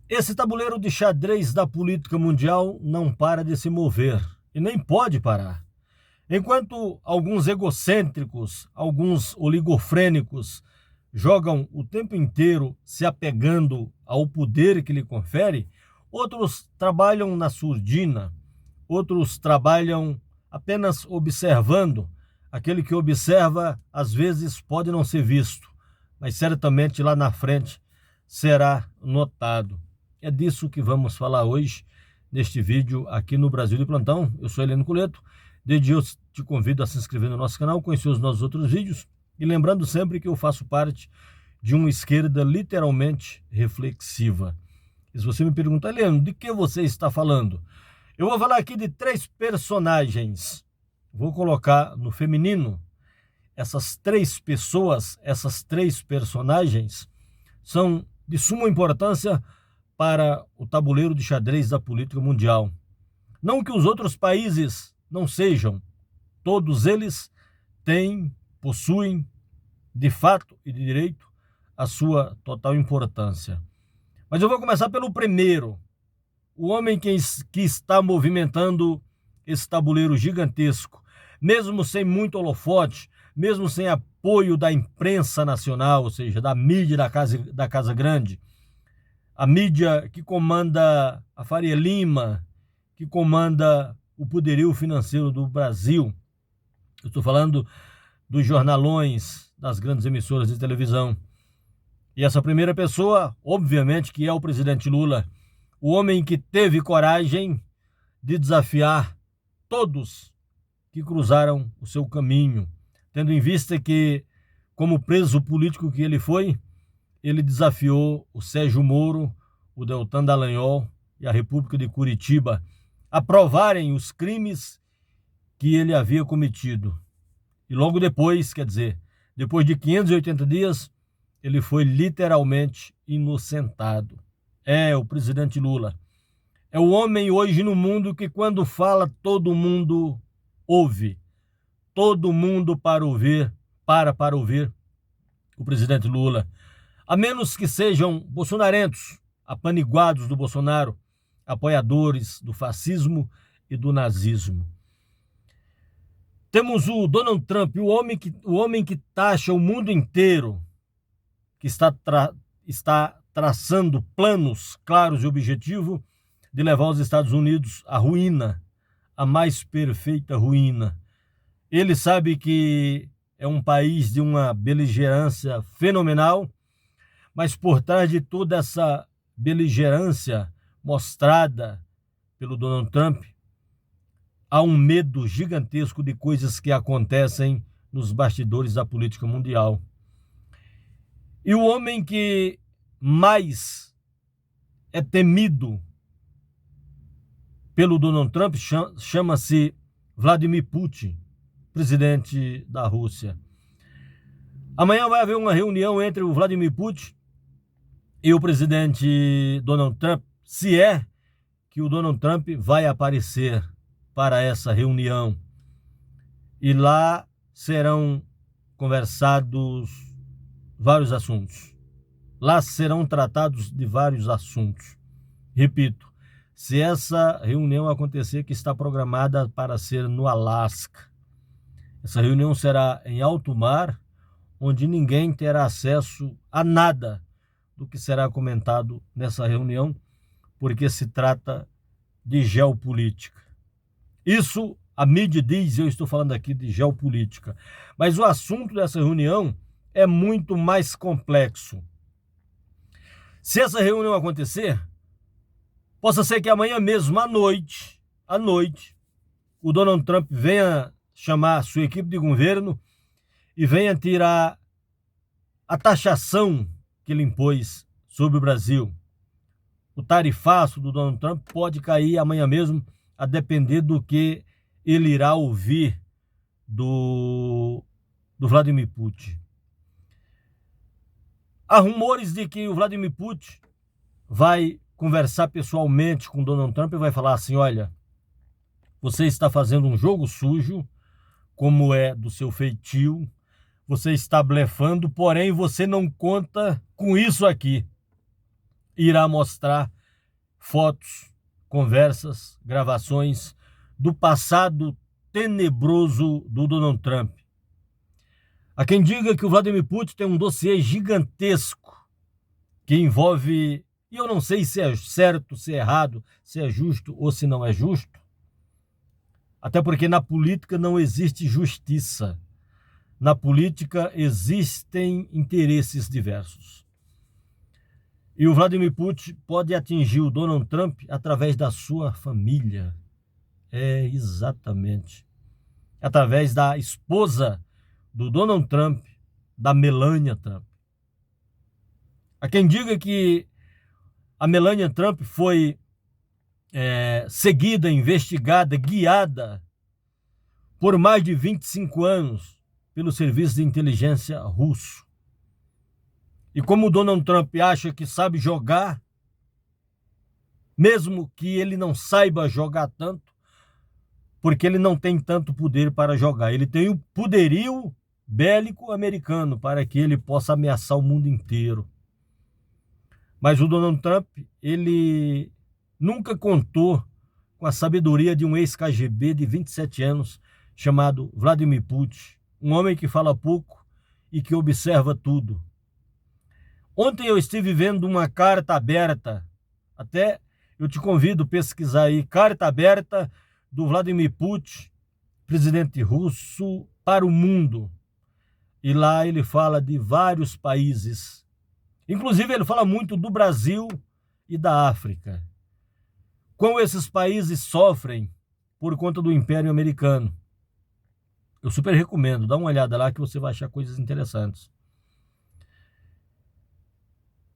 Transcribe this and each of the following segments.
Esse tabuleiro de xadrez da política mundial não para de se mover e nem pode parar. Enquanto alguns egocêntricos, alguns oligofrênicos jogam o tempo inteiro se apegando ao poder que lhe confere, outros trabalham na surdina, outros trabalham apenas observando. Aquele que observa, às vezes, pode não ser visto, mas certamente lá na frente será notado. É disso que vamos falar hoje, neste vídeo aqui no Brasil de Plantão. Eu sou Heleno Culeto. Desde eu te convido a se inscrever no nosso canal, conhecer os nossos outros vídeos. E lembrando sempre que eu faço parte de uma esquerda literalmente reflexiva. E se você me pergunta, Heleno, de que você está falando? Eu vou falar aqui de 3 personagens. Vou colocar no feminino. Essas 3 pessoas, essas 3 personagens, são de suma importância para o tabuleiro de xadrez da política mundial. Não que os outros países não sejam, todos eles possuem, de fato e de direito, a sua total importância. Mas eu vou começar pelo primeiro, o homem que está movimentando esse tabuleiro gigantesco, mesmo sem muito holofote, mesmo sem apoio da imprensa nacional, ou seja, da mídia da Casa Grande, a mídia que comanda a Faria Lima, que comanda o poderio financeiro do Brasil. Eu estou falando dos jornalões, das grandes emissoras de televisão. E essa primeira pessoa, obviamente, que é o presidente Lula, o homem que teve coragem de desafiar todos que cruzaram o seu caminho, tendo em vista que, como preso político que ele foi, ele desafiou o Sérgio Moro, o Deltan Dallagnol e a República de Curitiba a provarem os crimes que ele havia cometido. E logo depois, quer dizer, depois de 580 dias, ele foi literalmente inocentado. É o presidente Lula. É o homem hoje no mundo que, quando fala, todo mundo ouve. Todo mundo para ouvir o presidente Lula. A menos que sejam bolsonarentos, apaniguados do Bolsonaro, apoiadores do fascismo e do nazismo. Temos o Donald Trump, o homem que taxa o mundo inteiro, que está traçando planos claros e objetivos de levar os Estados Unidos à ruína, a mais perfeita ruína. Ele sabe que é um país de uma beligerância fenomenal, mas por trás de toda essa beligerância mostrada pelo Donald Trump, há um medo gigantesco de coisas que acontecem nos bastidores da política mundial. E o homem que mais é temido pelo Donald Trump chama-se Vladimir Putin, presidente da Rússia. Amanhã vai haver uma reunião entre o Vladimir Putin e o presidente Donald Trump, se é que o Donald Trump vai aparecer para essa reunião. E lá serão conversados vários assuntos. Lá serão tratados de vários assuntos. Repito, se essa reunião acontecer, que está programada para ser no Alasca. Essa reunião será em alto mar, onde ninguém terá acesso a nada do que será comentado nessa reunião, porque se trata de geopolítica. Isso a mídia diz, eu estou falando aqui de geopolítica. Mas o assunto dessa reunião é muito mais complexo. Se essa reunião acontecer, possa ser que amanhã mesmo, à noite, o Donald Trump venha chamar sua equipe de governo e venha tirar a taxação que ele impôs sobre o Brasil. O tarifaço do Donald Trump pode cair amanhã mesmo, a depender do que ele irá ouvir do Vladimir Putin. Há rumores de que o Vladimir Putin vai conversar pessoalmente com Donald Trump e vai falar assim: olha, você está fazendo um jogo sujo, como é do seu feitio, você está blefando, porém você não conta com isso aqui. Irá mostrar fotos, conversas, gravações do passado tenebroso do Donald Trump. Há quem diga que o Vladimir Putin tem um dossiê gigantesco que envolve, e eu não sei se é certo, se é errado, se é justo ou se não é justo, até porque na política não existe justiça. Na política existem interesses diversos. E o Vladimir Putin pode atingir o Donald Trump através da sua família. Exatamente. Através da esposa do Donald Trump, da Melania Trump. Há quem diga que a Melania Trump foi seguida, investigada, guiada por mais de 25 anos pelo serviço de inteligência russo. E como o Donald Trump acha que sabe jogar, mesmo que ele não saiba jogar tanto, porque ele não tem tanto poder para jogar. Ele tem o poderio bélico americano para que ele possa ameaçar o mundo inteiro. Mas o Donald Trump, ele nunca contou com a sabedoria de um ex-KGB de 27 anos chamado Vladimir Putin, um homem que fala pouco e que observa tudo. Ontem eu estive vendo uma carta aberta, até eu te convido a pesquisar aí, carta aberta do Vladimir Putin, presidente russo, para o mundo. E lá ele fala de vários países. Inclusive ele fala muito do Brasil e da África. Como esses países sofrem por conta do Império Americano. Eu super recomendo, dá uma olhada lá que você vai achar coisas interessantes.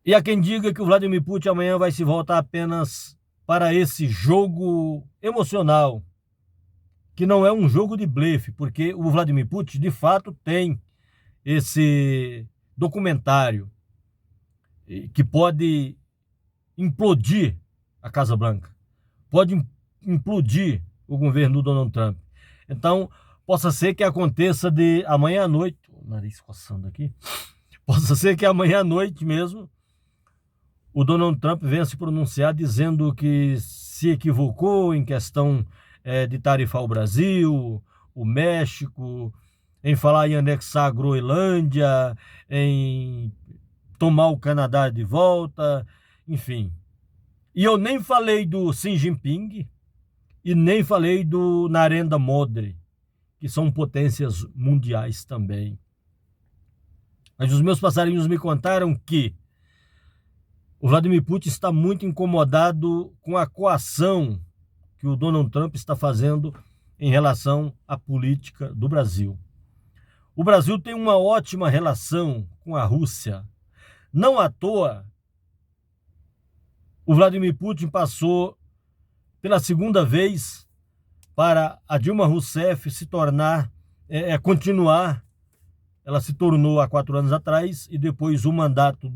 E há quem diga que o Vladimir Putin amanhã vai se voltar apenas para esse jogo emocional, que não é um jogo de blefe, porque o Vladimir Putin, de fato, tem esse documentário que pode implodir a Casa Branca, pode implodir o governo do Donald Trump. Então, possa ser que aconteça de amanhã à noite, o nariz coçando aqui, possa ser que amanhã à noite mesmo, o Donald Trump venha se pronunciar dizendo que se equivocou em questão de tarifar o Brasil, o México, em falar em anexar a Groenlândia, em tomar o Canadá de volta, enfim. E eu nem falei do Xi Jinping e nem falei do Narendra Modi, que são potências mundiais também. Mas os meus passarinhos me contaram que o Vladimir Putin está muito incomodado com a coação que o Donald Trump está fazendo em relação à política do Brasil. O Brasil tem uma ótima relação com a Rússia. Não à toa, o Vladimir Putin passou pela segunda vez para a Dilma Rousseff se tornar, continuar. Ela se tornou há 4 anos atrás e depois o mandato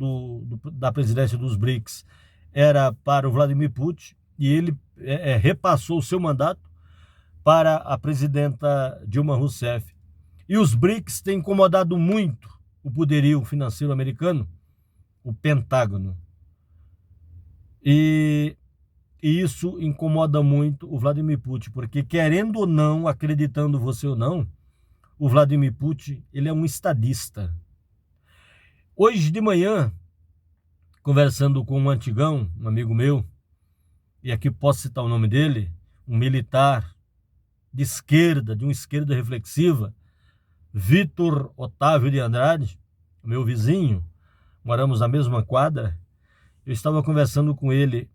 da presidência dos BRICS era para o Vladimir Putin e ele repassou o seu mandato para a presidenta Dilma Rousseff. E os BRICS têm incomodado muito o poderio financeiro americano, o Pentágono. E isso incomoda muito o Vladimir Putin, porque querendo ou não, acreditando você ou não, o Vladimir Putin, ele é um estadista. Hoje de manhã, conversando com um antigão, um amigo meu, e aqui posso citar o nome dele, um militar de esquerda, de uma esquerda reflexiva, Vitor Otávio de Andrade, meu vizinho, moramos na mesma quadra. Eu estava conversando com ele,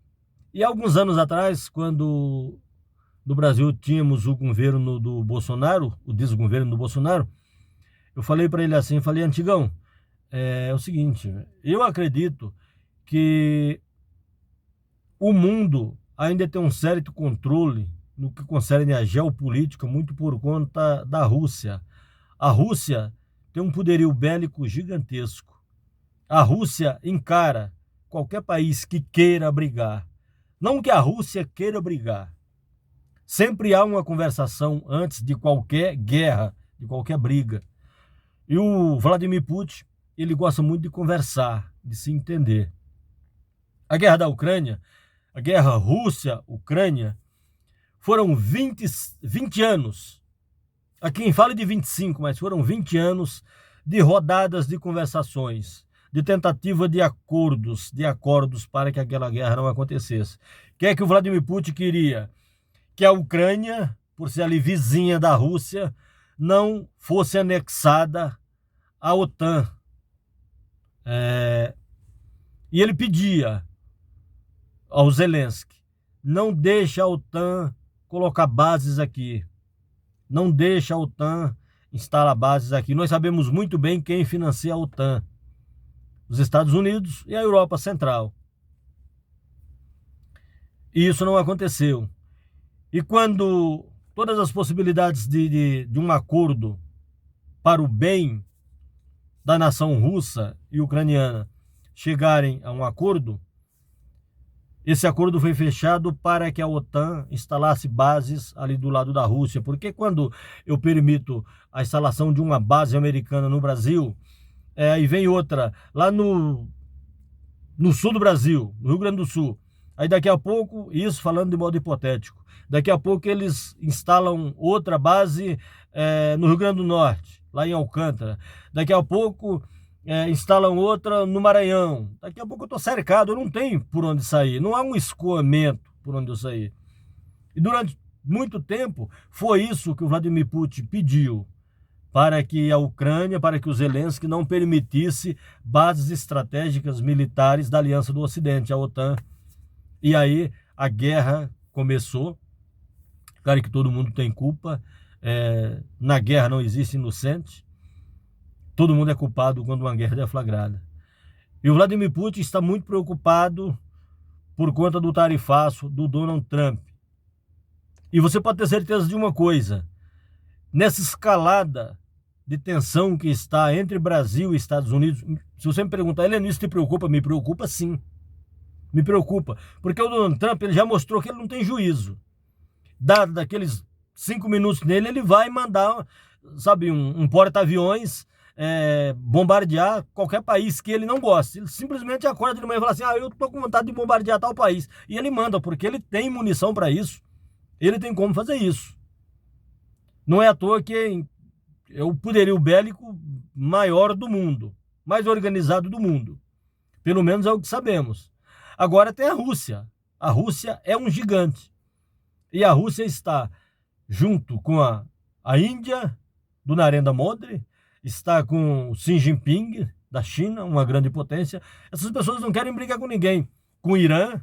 e alguns anos atrás, quando no Brasil tínhamos o governo do Bolsonaro, o desgoverno do Bolsonaro, eu falei para ele assim, falei, antigão, é o seguinte, eu acredito que o mundo ainda tem um certo controle no que concerne a geopolítica, muito por conta da Rússia. A Rússia tem um poderio bélico gigantesco. A Rússia encara qualquer país que queira brigar. Não que a Rússia queira brigar. Sempre há uma conversação antes de qualquer guerra, de qualquer briga. E o Vladimir Putin, ele gosta muito de conversar, de se entender. A guerra da Ucrânia a guerra Rússia-Ucrânia, foram 20 anos. Há quem fale de 25, mas foram 20 anos de rodadas de conversações, de tentativa de acordos para que aquela guerra não acontecesse. O que é que o Vladimir Putin queria? Que a Ucrânia, por ser ali vizinha da Rússia, não fosse anexada à OTAN. E ele pedia ao Zelensky: não deixa a OTAN colocar bases aqui. Não deixa a OTAN instalar bases aqui. Nós sabemos muito bem quem financia a OTAN: os Estados Unidos e a Europa Central. E isso não aconteceu. E quando todas as possibilidades de um acordo para o bem da nação russa e ucraniana chegarem a um acordo, esse acordo foi fechado para que a OTAN instalasse bases ali do lado da Rússia. Porque quando eu permito a instalação de uma base americana no Brasil, aí vem outra lá no sul do Brasil, no Rio Grande do Sul. Aí daqui a pouco, isso falando de modo hipotético, daqui a pouco eles instalam outra base no Rio Grande do Norte, lá em Alcântara. Daqui a pouco instalam outra no Maranhão. Daqui a pouco eu estou cercado, eu não tenho por onde sair. Não há um escoamento por onde eu sair. E durante muito tempo foi isso que o Vladimir Putin pediu, para que a Ucrânia, para que o Zelensky não permitisse bases estratégicas militares da Aliança do Ocidente, a OTAN. E aí a guerra começou. Claro que todo mundo tem culpa. Na guerra não existe inocente. Todo mundo é culpado quando uma guerra é deflagrada. E o Vladimir Putin está muito preocupado por conta do tarifaço do Donald Trump. E você pode ter certeza de uma coisa: nessa escalada de tensão que está entre Brasil e Estados Unidos, se você me perguntar, Heleno, isso te preocupa? Me preocupa sim. Me preocupa. Porque o Donald Trump ele já mostrou que ele não tem juízo. Dado daqueles 5 minutos nele, ele vai mandar, sabe, um porta-aviões bombardear qualquer país que ele não goste. Ele simplesmente acorda de manhã e fala assim: eu tô com vontade de bombardear tal país. E ele manda, porque ele tem munição para isso. Ele tem como fazer isso. Não é à toa que é o poderio bélico maior do mundo, mais organizado do mundo. Pelo menos é o que sabemos. Agora tem a Rússia. A Rússia é um gigante. E a Rússia está junto com a Índia, do Narendra Modi, está com o Xi Jinping, da China, uma grande potência. Essas pessoas não querem brigar com ninguém. Com o Irã,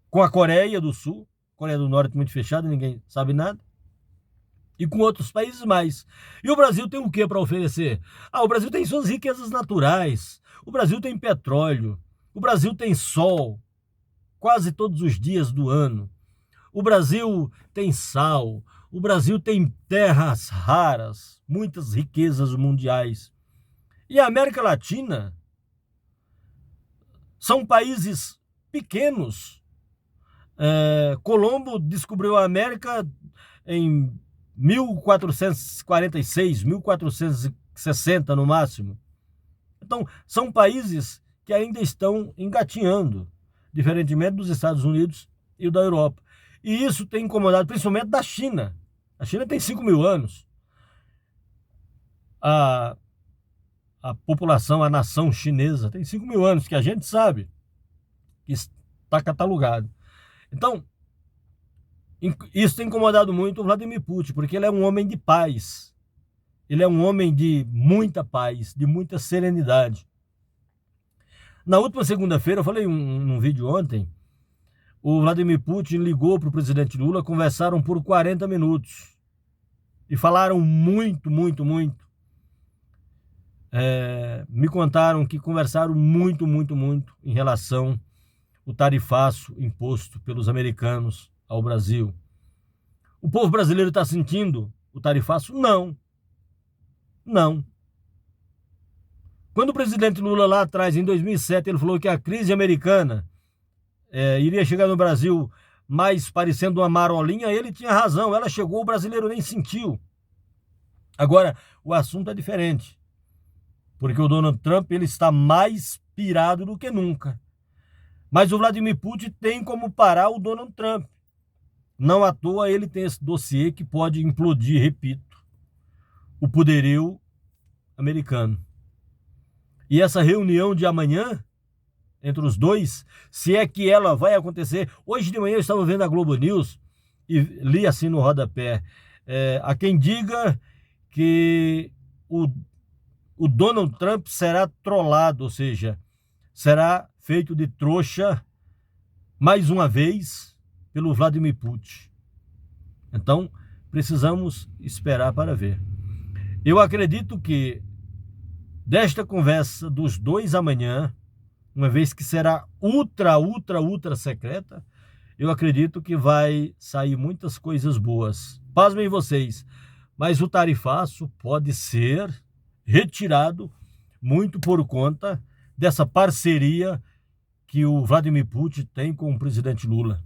com a Coreia do Sul, Coreia do Norte muito fechada, ninguém sabe nada. E com outros países mais. E o Brasil tem o que para oferecer? O Brasil tem suas riquezas naturais. O Brasil tem petróleo. O Brasil tem sol quase todos os dias do ano. O Brasil tem sal. O Brasil tem terras raras, muitas riquezas mundiais. E a América Latina são países pequenos. Colombo descobriu a América em 1446, 1460 no máximo. Então, são países que ainda estão engatinhando, diferentemente dos Estados Unidos e da Europa. E isso tem incomodado principalmente da China. A China tem 5.000 anos. A população, a nação chinesa tem 5.000 anos, que a gente sabe que está catalogado. Então, isso tem incomodado muito o Vladimir Putin, porque ele é um homem de paz. Ele é um homem de muita paz, de muita serenidade. Na última segunda-feira, eu falei num vídeo ontem, o Vladimir Putin ligou para o presidente Lula, conversaram por 40 minutos. E falaram muito, muito, muito. Me contaram que conversaram muito, muito, muito em relação ao tarifaço imposto pelos americanos ao Brasil. O povo brasileiro está sentindo o tarifaço? Não. Não. Quando o presidente Lula lá atrás, em 2007, ele falou que a crise americana iria chegar no Brasil mais parecendo uma marolinha, ele tinha razão. Ela chegou, o brasileiro nem sentiu. Agora, o assunto é diferente. Porque o Donald Trump ele está mais pirado do que nunca. Mas o Vladimir Putin tem como parar o Donald Trump. Não à toa ele tem esse dossiê que pode implodir, repito, o poderio americano. E essa reunião de amanhã, entre os dois, se é que ela vai acontecer. Hoje de manhã eu estava vendo a Globo News e li assim no rodapé. Há quem diga que o Donald Trump será trollado, ou seja, será feito de trouxa mais uma vez pelo Vladimir Putin. Então, precisamos esperar para ver. Eu acredito que desta conversa dos dois amanhã, uma vez que será ultra secreta, eu acredito que vai sair muitas coisas boas. Pasmem vocês, mas o tarifaço pode ser retirado muito por conta dessa parceria que o Vladimir Putin tem com o presidente Lula.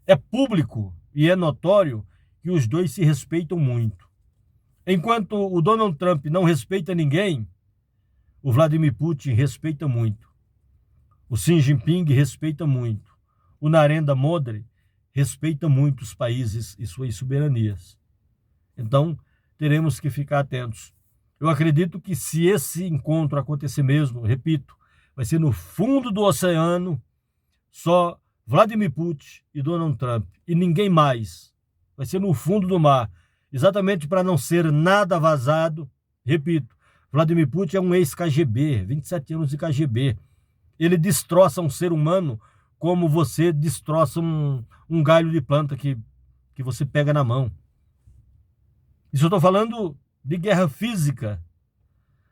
É público e é notório que os dois se respeitam muito. Enquanto o Donald Trump não respeita ninguém, o Vladimir Putin respeita muito. O Xi Jinping respeita muito. O Narendra Modi respeita muito os países e suas soberanias. Então, teremos que ficar atentos. Eu acredito que se esse encontro acontecer mesmo, repito, vai ser no fundo do oceano, só Vladimir Putin e Donald Trump, e ninguém mais. Vai ser no fundo do mar, exatamente para não ser nada vazado. Repito, Vladimir Putin é um ex-KGB, 27 anos de KGB. Ele destroça um ser humano como você destroça um galho de planta que você pega na mão. Isso eu estou falando de guerra física.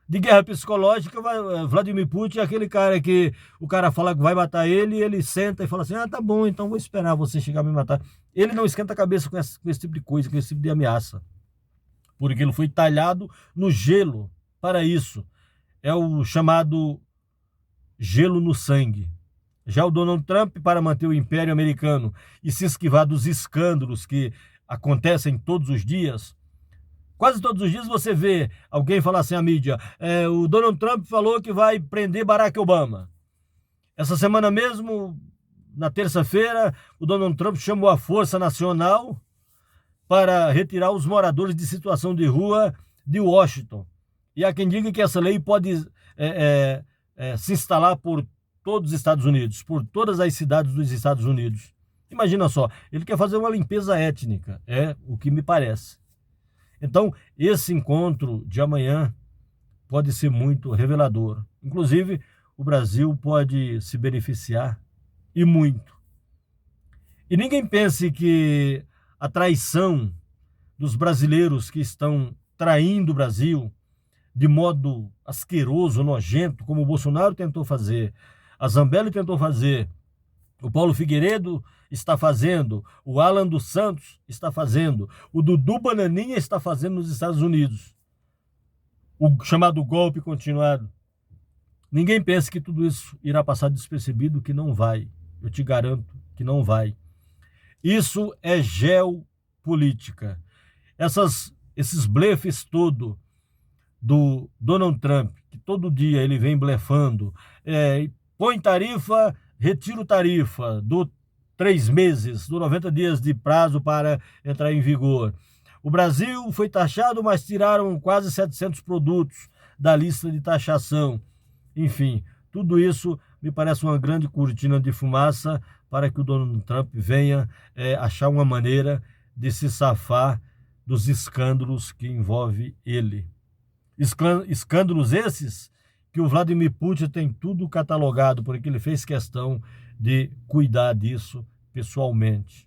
De guerra psicológica, Vladimir Putin é aquele cara que o cara fala que vai matar ele e ele senta e fala assim, tá bom, então vou esperar você chegar a me matar. Ele não esquenta a cabeça com esse tipo de coisa, com esse tipo de ameaça. Porque ele foi talhado no gelo para isso. É o chamado gelo no sangue. Já o Donald Trump, para manter o Império Americano e se esquivar dos escândalos que acontecem todos os dias, quase todos os dias você vê alguém falar assim à mídia, o Donald Trump falou que vai prender Barack Obama. Essa semana mesmo, na terça-feira, o Donald Trump chamou a Força Nacional para retirar os moradores de situação de rua de Washington. E há quem diga que essa lei pode se instalar por todos os Estados Unidos, por todas as cidades dos Estados Unidos. Imagina só, ele quer fazer uma limpeza étnica, é o que me parece. Então, esse encontro de amanhã pode ser muito revelador. Inclusive, o Brasil pode se beneficiar, e muito. E ninguém pense que a traição dos brasileiros que estão traindo o Brasil de modo asqueroso, nojento, como o Bolsonaro tentou fazer, a Zambelli tentou fazer, o Paulo Figueiredo está fazendo, o Alan dos Santos está fazendo, o Dudu Bananinha está fazendo nos Estados Unidos. O chamado golpe continuado. Ninguém pensa que tudo isso irá passar despercebido, que não vai. Eu te garanto que não vai. Isso é geopolítica. Esses blefes todos do Donald Trump, que todo dia ele vem blefando, põe tarifa, retiro tarifa, do 3 meses, do 90 dias de prazo para entrar em vigor. O Brasil foi taxado, mas tiraram quase 700 produtos da lista de taxação. Enfim, tudo isso me parece uma grande cortina de fumaça para que o Donald Trump venha achar uma maneira de se safar dos escândalos que envolve ele. Escândalos esses que o Vladimir Putin tem tudo catalogado, porque ele fez questão de cuidar disso pessoalmente.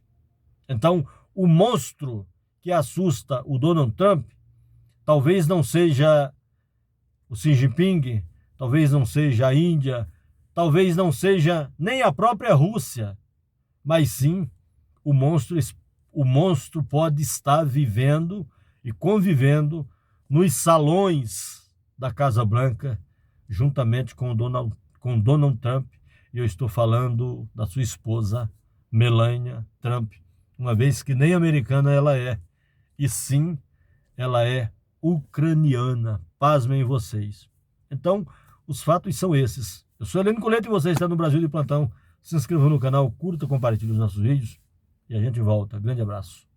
Então, o monstro que assusta o Donald Trump talvez não seja o Xi Jinping, talvez não seja a Índia, talvez não seja nem a própria Rússia, mas sim o monstro pode estar vivendo e convivendo nos salões da Casa Branca, juntamente com Donald Trump, e eu estou falando da sua esposa, Melania Trump, uma vez que nem americana ela é, e sim, ela é ucraniana, pasmem vocês. Então, os fatos são esses. Eu sou Heleno Colete e você está no Brasil de Plantão. Se inscreva no canal, curta, compartilhe os nossos vídeos e a gente volta. Grande abraço.